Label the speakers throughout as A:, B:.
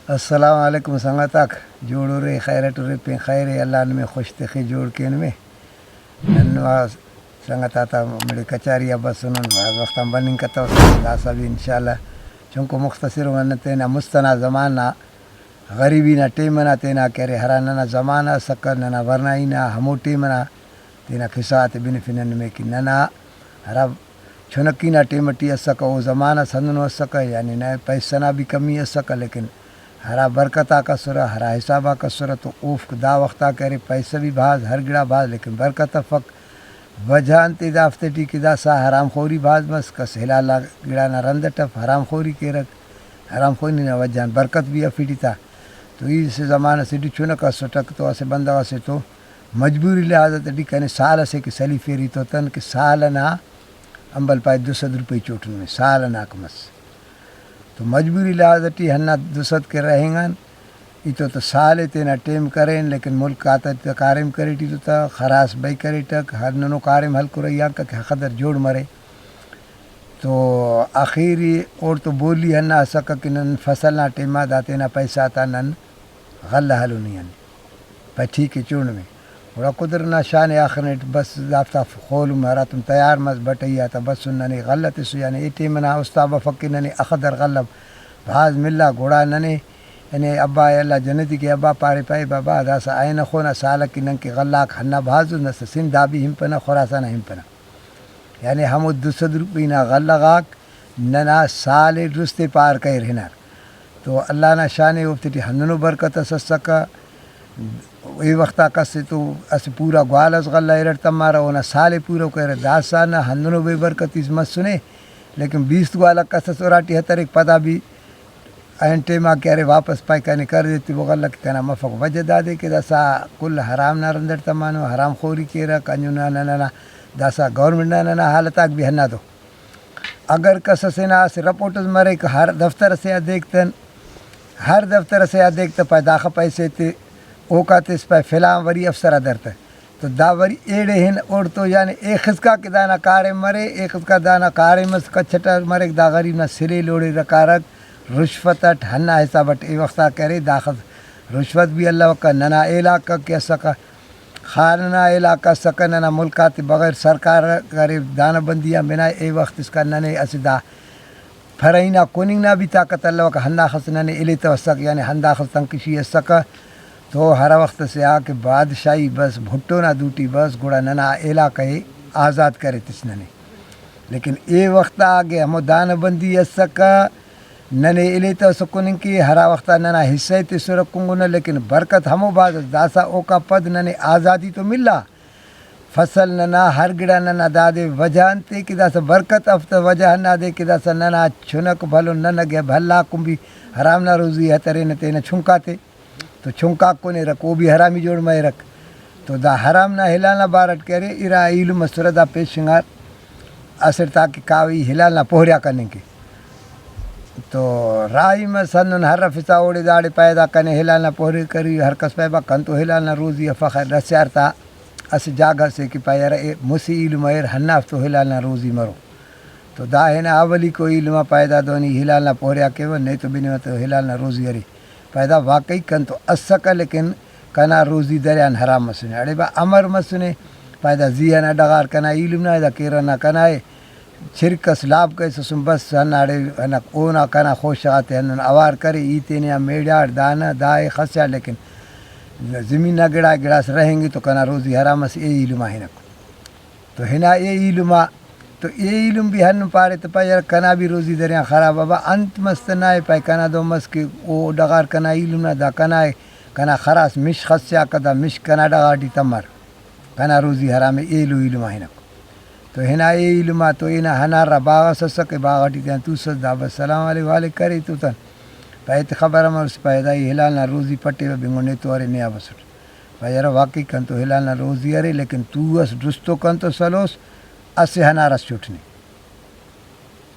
A: السلام علیکم سنگتک جوڑو رے خیرت رے پین خیر اللہ میں خوش تخی جوڑ کے میں ننوا سنگتا تا میرے کچاری ابا سنن وقت بنن کتا داسا بھی انشاءاللہ چونکہ مختصر ون تینا مستنا زمانہ غریبی نہ ٹیمنا تینا کرے ہراننا زمانہ سکر ننا ورنائینا ہمو ٹیمنا تینا خسات بن فنن میں کی ننا ہر چھنکی نہ ٹیمٹی اسکا او زمانہ سننو اسکا یعنی نہ پیسہ نہ بھی کمی اسکا لیکن ہرا برکتہ کا سرا ہرا حسابہ کا سرا تو اوف دا وقتہ کرے پیسہ بھی بھاز ہر گڑا بھاز لیکن برکتہ فق وجہ انتی دافتے ٹی کی دا سا حرام خوری بھاز بس کس حلالا گڑا نہ رند ٹف حرام خوری کے رکھ حرام خوری نہ وجہ برکت بھی افیٹی تھا تو اس زمانہ سے ڈی چونکا سٹک تو اسے بندہ سے تو مجبوری لحاظ ڈی کہنے سال سے کہ سلی فیری تو تن کہ سال نہ امبل پائے 200 روپے چوٹن میں سال نہ کمس تو مجبوری لحاظ ٹی ہنا 200 کے رہیں گا یہ تو سال تینا ٹیم کریں لیکن ملک آتا کارم کرے ٹی تو تا خراس بھائی کرے ٹک ہر ننو کارم حل کرے یا کہ قدر جوڑ مرے تو آخری اور تو بولی ہنا سکا کہ نن فصل نہ ٹیمہ داتے نہ پیسہ آتا نن غلہ حلو نہیں یعنی پہ ٹھیک ہے چوڑ میں اور قدر نہ شان آخر نیٹ بس دافتہ خول مہارا تم تیار مز بٹائی آتا بس سننے غلط سو یعنی ای ٹیم نہ استابہ فقی ننے اخدر غلب بھاز ملا گھوڑا ننے یعنی ابا اللہ جنتی کے ابا پارے پائے بابا داسا آئے نہ خونا سالہ کی نن کے غلہ کھنا بھازو نہ سن دابی ہمپنا خراسانہ ہمپنا یعنی ہم 200 روپی نہ غلہ غاک ننا سال رستے پار کئی رہنا تو اللہ نہ شان افتی ہننو برکت سسکا یہ وقتہ کس تو اس پورا گوالس غلہ ارٹ تمہارا ہونا سال پورا کہہ داسا نہ ہننو بے برکت اس مت سنے لیکن 20 گوالا کس سوراٹی حتر ایک پتہ بھی این ٹیمہ کہہ رہے واپس پائی کہنے کر دیتی وہ غلہ کہنا مفق وجہ دادے کہ داسا کل حرام نہ رندر تمانو حرام خوری کے رکھ انجو نہ داسا گورنمنٹ نہ حالتاک بھی ہننا دو اگر کس سے نہ سے رپورٹز مرے کہ ہر دفتر سے دیکھتن ہر دفتر سے دیکھتا پائے داخل پیسے تے اوقات اس پہ فلاں وری افسرہ درتا ہے تو دا وری ایڑے ہن اور تو یعنی ایک خزکا کے دانا کارے مرے ایک خزکا دانا کارے مس کچھٹا مرے دا غریب نہ سرے لوڑے رکارک رشوت ہننا حسابت ای وقتہ کرے داخل رشوت بھی اللہ وقت ننا علاقہ کے سکا خانہ علاقہ سکا ننا ملکات بغیر سرکار کرے دانا بندیاں بنا ای وقت اس کا ننے اسدا فرائنہ کوننگ نہ بھی طاقت اللہ وقت ہندا خس ننے الی توسک یعنی ہندا خس تنکشی سکا تو ہر وقت سے آ کے بادشاہی بس بھٹو نہ دوٹی بس گوڑا ننا علاقہ آزاد کرے تس ننے لیکن اے وقت آگے ہمو دان بندی سکا ننے الی تو سکنن کی ہر وقت ننا حصہ تس رکھوں گا لیکن برکت ہمو بعد داسا او کا پد ننے آزادی تو ملا فصل ننا ہر گڑا ننا دادے وجہ انتے کہ داسا برکت افت وجہ نہ دے کہ داسا ننا چھنک بھلو نہ گیا بھلا کم بھی حرام نہ روزی ہترے نہ تینا چھنکاتے تو چھنکا کو نہیں رکھ وہ بھی حرامی جوڑ میں رکھ تو دا حرام نہ ہلانا بارٹ کرے ارا علم سردہ پیش شنگار اثر تاکہ کاوی ہلانا پہریا کرنے کے تو راہی میں سنن ہر رفصہ اوڑے داڑے پیدا کرنے ہلانا پہرے کری ہر کس پیبا کن تو ہلانا روزی فخر رسیار تا اس جاگہ سے کہ پایا رہے مسی علم ایر ہناف تو ہلانا روزی مرو تو دا ہے نا اولی کو علم پیدا دونی ہلانا پہریا کے وہ نہیں تو بنی تو ہلانا روزی اری پیدا واقعی کن تو اسکا لیکن کنا روزی دریان حرام مسنے اڑے با امر مسنے پیدا زیانہ ڈغار کنا علم نہ دا کیرنا کنا ہے چھرکس لاب کیسے سن بس ہناڑے ہنا اونا کنا خوش آتے ہنن اوار کرے ایتینیا میڈیار دانا دائے خسیا لیکن زمین نہ گڑا گڑاس رہیں گے تو کنا روزی حرام سے اے علم ہے تو ہنا اے علم تو اے علم بھی ہن پارے تو پایا کنا بھی روزی دریاں خراب بابا انت مست نہ پائے کنا دو مس کے او ڈغار کنا علم نہ دا کنا کنا خراس مش خسیا کدا مش کنا ڈغار دی تمر کنا روزی حرام اے لو علم ہے تو ہنا اے علم تو اینا ہنا را باغ سسک باغ دی تو سدا السلام علیکم والے کرے تو تن پایت خبر ہم اس پیدا ہلانا روزی پٹے بنگنے تو ارے نیا بسٹ پایا واقعی کن تو ہلانا روزی ارے لیکن تو اس درستو کن تو سلوس اسے ہنا رس چٹنے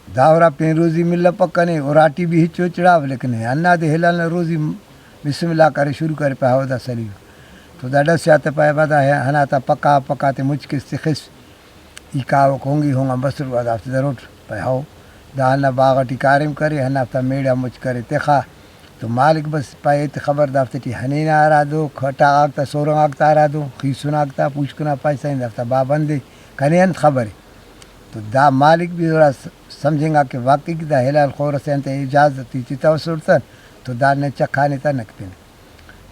A: داورا پین روزی مل پکنے اور آٹی بھی ہچو چڑھاو لیکن ہنا دے ہلانا روزی بسم اللہ کرے شروع کرے پہ دا سلیو تو دا ڈس آتے پائے بدا ہے ہنا تا پکا پکاتے مجھ کے خس ای کاو کھونگی ہوں گا بسر بعد آفتے دا روٹ پہ ہو دا ہنا باغٹی کارم کرے ہنا تا میڑا مجھ کرے تخا تو مالک بس پائے خبر دافتہ ہنین آ دو کھٹا آگتا سورنگ آگتا آ دو خیسون آگتا پوچھکنا پیسہ دافتہ بابندے کنین خبر ہے تو دا مالک بھی ذرا سمجھیں گا کہ واقعی کی دا ہلال خور سے انت اجازت تھی چیتا وسرتن تو دا نے چکھانے تا نک پین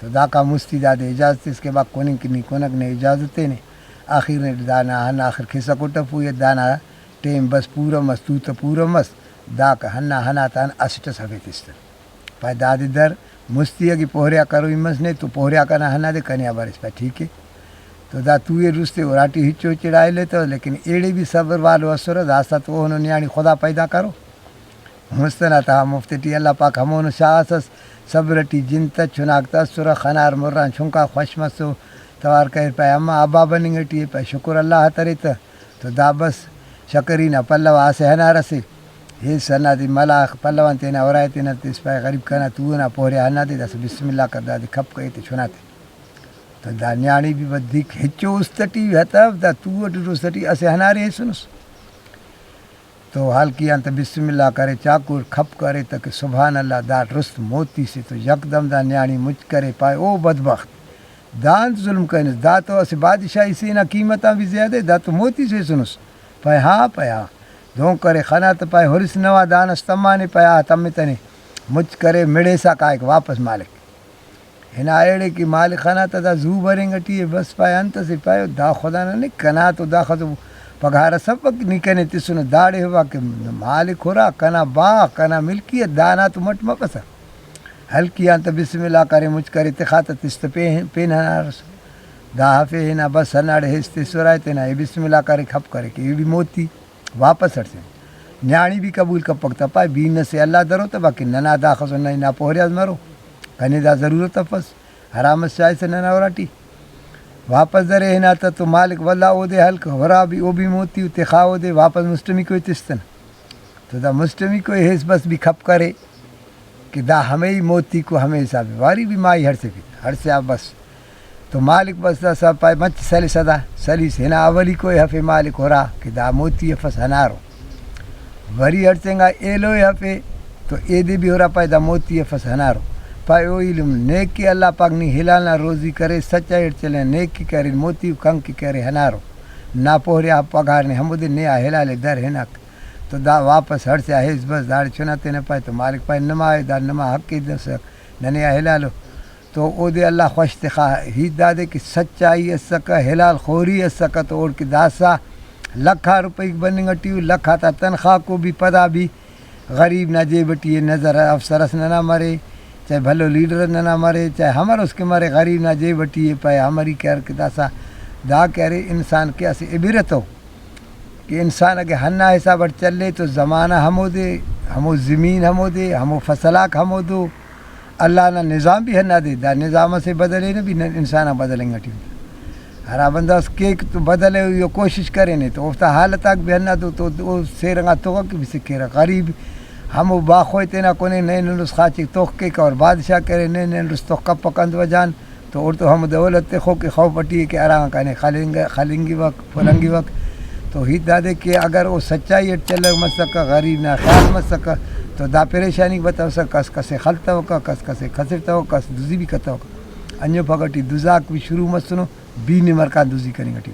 A: تو دا کا مستی دا دے اجازت اس کے بعد کوننگ کنی کونک نے اجازتیں نے آخر نے دانا ہن آخر کھسا کو ٹپوئے دانا ٹیم بس پورا مس تو پورا مس دا کا ہنا ہنا تان اسٹ سفید استر پائے دادی در مستی کی پوہریا کرو مس نے تو پوہریا کرنا ہنا دے کنیا بارش پہ ٹھیک ہے تو دا تو یہ رستے اراٹی ہچو چڑھائے لیتے لیکن ایڑے بھی صبر والو اثر داستا تو انہوں نیانی خدا پیدا کرو مستنا تا مفتی اللہ پاک ہمون شاہس صبرٹی جنتا چناکتا سر خنار مران چھنکا خوشمسو توار کہر پہ اما ابا بننگٹی پہ شکر اللہ تریتا تو دا بس شکرینا پلو آسے ہنا رسے یہ سنا دی ملاخ پلوان تینا ورائے تینا تیس پہ غریب کنا تو نا پوہرے ہنا دی دا بسم اللہ کر دا دی کھپ کہتے چھناتے تو دا نیانی بھی بدیک ہچو استٹی ہتاب دا تو اٹھو استٹی اسے ہنا رہے سنس تو حال کیا انت بسم اللہ کرے چاکور کھپ کرے تک سبحان اللہ دا رست موتی سے تو یکدم دا نیانی مجھ کرے پائے او بدبخت دان ظلم کرنے دا تو اسے بادشاہی سے نہ قیمتاں بھی زیادہ دا تو موتی سے سنس پائے ہاں دھون کرے خنا تو پائے حرس نوا دان استمانے پایا تم تنے مجھ کرے مڑے سا کائک واپس مالک ہنا ایڑے کی مالک خنا تا دا زو بھریں گٹی بس پائے انت سے پائے دا خدا نہ کنا تو دا خدا پگھارا سب نکنے تسن داڑے ہوا کہ مالک ہو رہا کنا با کنا ملکیت دانا تو مٹ مپسا ہلکی انت بسم اللہ کرے مجھ کرے تخات تست پین ہنارس دا حفے ہنا بس ہناڑے ہستے سورائے تینا یہ بسم اللہ کرے کھپ کرے کہ یہ بھی موتی واپس ہٹ سے نیانی بھی قبول کب پکتا پائے بین سے اللہ درو تو باقی ننا دا خسو نہ پوہریاز مرو کنے دا ضرورت پس حرامت شاہ سے ننا وراٹی واپس درے ہنا تو مالک واللہ او دے حلق ورا بھی او بھی موتی تخاو دے واپس مستمی کوئی تستن تو دا مستمی کوئی حس بس بھی کھپ کرے کہ دا ہمیں موتی کو ہمیں حساب واری بھی مائی ہر سے پھر ہر سے آپ بس تو مالک بس دا سب پائے مچ سلی صدا سلی سے ہنا اولی کوئی حفے مالک ہو رہا کہ دا موتی فس ہنارو وری ہرچیں گا اے لوئی حفے تو اے دے بھی ہو رہا پائے دا موتی فس ہنارو پائے او علم نیک کی اللہ پاک نہیں ہلانا روزی کرے سچا ہٹ چلے نیک کی کرے موتی کنگ کی کرے ہنارو نہ پوہرے آپ پگار نے ہم دے نیا ہلالے در ہنک تو دا واپس ہٹ سے آہیز بس داڑ چناتے نہ پائے تو مالک پائے نما آئے دا نما حق کی دسک نہ نیا ہلالو تو او دے اللہ خوش تخواہ ہی دا دے کہ سچائی اسکا ہلال خوری اسکا تو اور کی داسا لکھا روپے بننگ ٹیو لکھا تا تنخواہ کو بھی پدا بھی غریب نہ جے بٹی نظر افسرس نہ مرے چاہے بھلو لیڈر نہ مرے چاہے ہمارا اس کے مارے غریب نہ جے بٹی پائے ہماری کہہ کے داسا دا کہہ رہے انسان کیا سے عبرت ہو کہ انسان اگر ہنہ حساب چلے تو زمانہ ہمو دے ہمو زمین ہمو دے ہمو فصلاک ہمو دو اللہ نہ نظام بھی ہنہ دے دا نظام سے بدلے نہ بھی انسان بدلیں گا ٹیم ہرا بندہ اس کے تو بدلے یہ کوشش کرے نہیں تو افتا حالت تک بھی ہنہ دو تو سیرنگا تو کہ بھی سکھے رہا غریب ہمو باخوئی تینا کونے نئے نلس خاچک توقع کا اور بادشاہ کرے نئے نلس توقع پکند وجان تو اور تو ہم دولت خو کے خوف پٹی کہ آرام کہنے خالنگی وقت پھلنگی وقت تو ہی دادے کہ اگر وہ سچائی چل مت سکا غریب نہ خیال مت سکا تو دا پریشانی بتا سکا کس کسے خلطہ ہوکا کس کسے خسرتا ہو کس دوزی بھی کرتا ہوکا انجو پھگٹی دوزاک بھی شروع مت سنو بی نمبر کا دوزی کریں گٹی